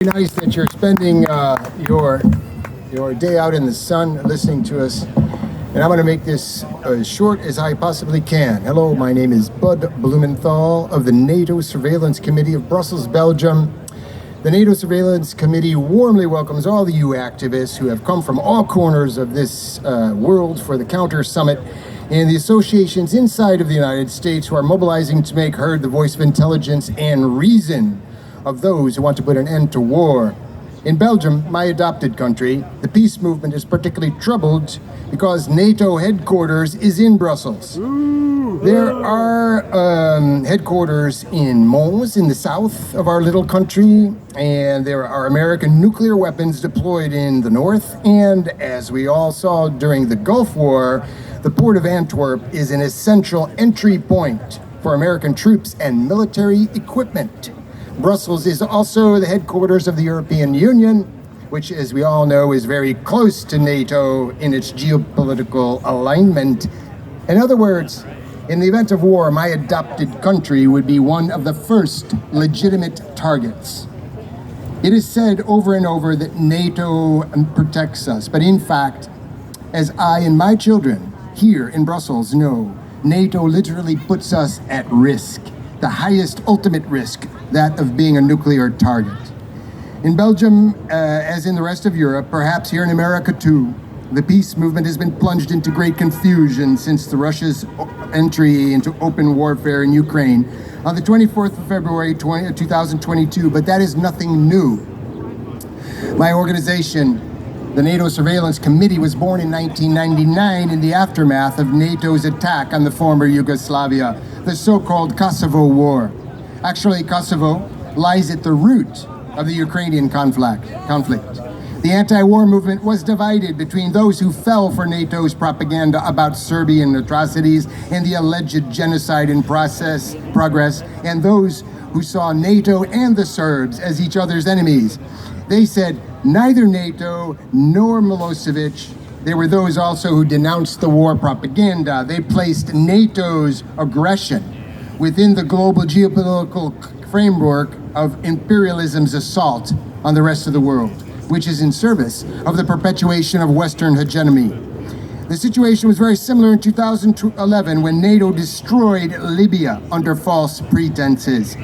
Nice that you're spending your day out in the sun listening to us. And I'm going to make this as short as I possibly can. Hello, my name is Bud Blumenthal of the NATO Surveillance Committee of Brussels, Belgium. The NATO Surveillance Committee warmly welcomes all the EU activists who have come from all corners of this world for the Counter Summit, and the associations inside of the United States who are mobilizing to make heard the voice of intelligence and reason of those who want to put an end to war. In Belgium, my adopted country, the peace movement is particularly troubled because NATO headquarters is in Brussels. There are headquarters in Mons, in the south of our little country, and there are American nuclear weapons deployed in the north, and as we all saw during the Gulf War, the port of Antwerp is an essential entry point for American troops and military equipment. Brussels is also the headquarters of the European Union, which, as we all know, is very close to NATO in its geopolitical alignment. In other words, in the event of war, my adopted country would be one of the first legitimate targets. It is said over and over that NATO protects us, but in fact, as I and my children here in Brussels know, NATO literally puts us at risk, the highest ultimate risk, that of being a nuclear target. In Belgium, as in the rest of Europe, perhaps here in America too, the peace movement has been plunged into great confusion since Russia's entry into open warfare in Ukraine on the 24th of February 2022, but that is nothing new. My organization, the NATO Surveillance Committee, was born in 1999 in the aftermath of NATO's attack on the former Yugoslavia, the so-called Kosovo War. Actually, Kosovo lies at the root of the Ukrainian conflict. The anti-war movement was divided between those who fell for NATO's propaganda about Serbian atrocities and the alleged genocide in progress, and those who saw NATO and the Serbs as each other's enemies. They said neither NATO nor Milosevic. There were those also who denounced the war propaganda. They placed NATO's aggression within the global geopolitical framework of imperialism's assault on the rest of the world, which is in service of the perpetuation of Western hegemony. The situation was very similar in 2011 when NATO destroyed Libya under false pretenses.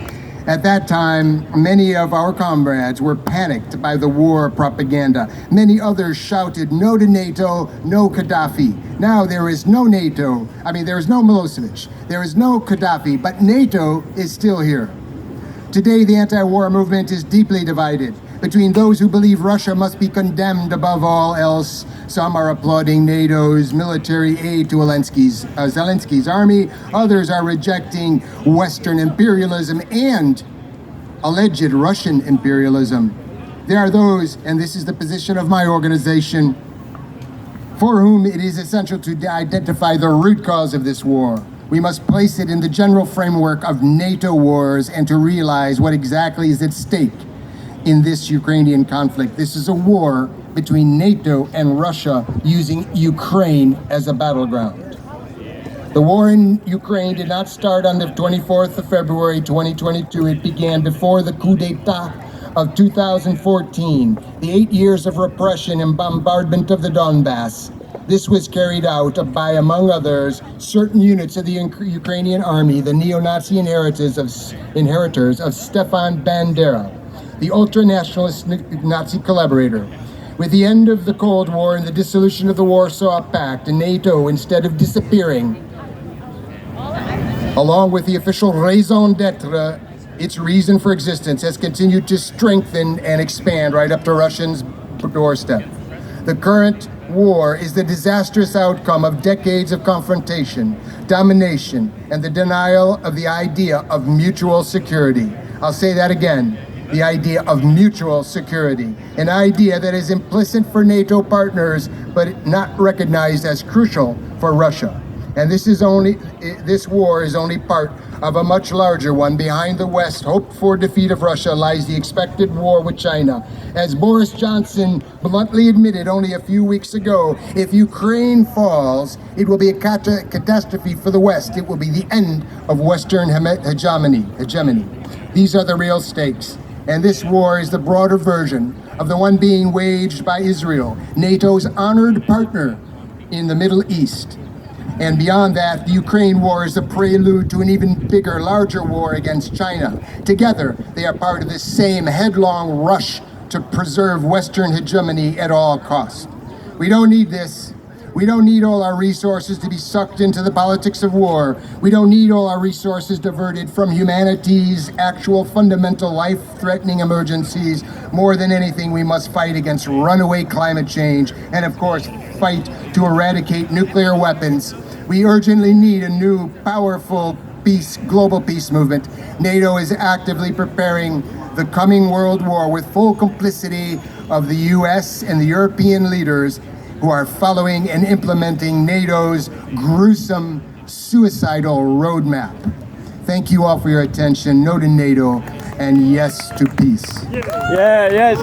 At that time, many of our comrades were panicked by the war propaganda. Many others shouted, "No to NATO, no Gaddafi." Now there is no NATO, there is no Milosevic, there is no Gaddafi, but NATO is still here. Today, the anti-war movement is deeply divided between those who believe Russia must be condemned above all else. Some are applauding NATO's military aid to Zelensky's army. Others are rejecting Western imperialism and alleged Russian imperialism. There are those, and this is the position of my organization, for whom it is essential to identify the root cause of this war. We must place it in the general framework of NATO wars and to realize what exactly is at stake in this Ukrainian conflict. This is a war between NATO and Russia using Ukraine as a battleground. The war in Ukraine did not start on the 24th of February 2022. It began before the coup d'etat of 2014, the 8 years of repression and bombardment of the Donbass. This was carried out by, among others, certain units of the Ukrainian army, the neo-Nazi inheritors of Stefan Bandera, the ultra-nationalist Nazi collaborator. With the end of the Cold War and the dissolution of the Warsaw Pact, NATO, instead of disappearing, along with the official raison d'etre, its reason for existence, has continued to strengthen and expand right up to Russia's doorstep. The current war is the disastrous outcome of decades of confrontation, domination, and the denial of the idea of mutual security. I'll say that again. The idea of mutual security, an idea that is implicit for NATO partners, but not recognized as crucial for Russia. And this war is only part of a much larger one. Behind the West's hoped-for defeat of Russia lies the expected war with China. As Boris Johnson bluntly admitted only a few weeks ago, if Ukraine falls, it will be a catastrophe for the West. It will be the end of Western hegemony. These are the real stakes. And this war is the broader version of the one being waged by Israel, NATO's honored partner in the Middle East. And beyond that, the Ukraine war is a prelude to an even bigger, larger war against China. Together, they are part of this same headlong rush to preserve Western hegemony at all costs. We don't need this. We don't need all our resources to be sucked into the politics of war. We don't need all our resources diverted from humanity's actual fundamental life-threatening emergencies. More than anything, we must fight against runaway climate change and, of course, fight to eradicate nuclear weapons. We urgently need a new, powerful global peace movement. NATO is actively preparing the coming world war with full complicity of the US and the European leaders who are following and implementing NATO's gruesome, suicidal roadmap. Thank you all for your attention. No to NATO, and yes to peace. Yeah, yes.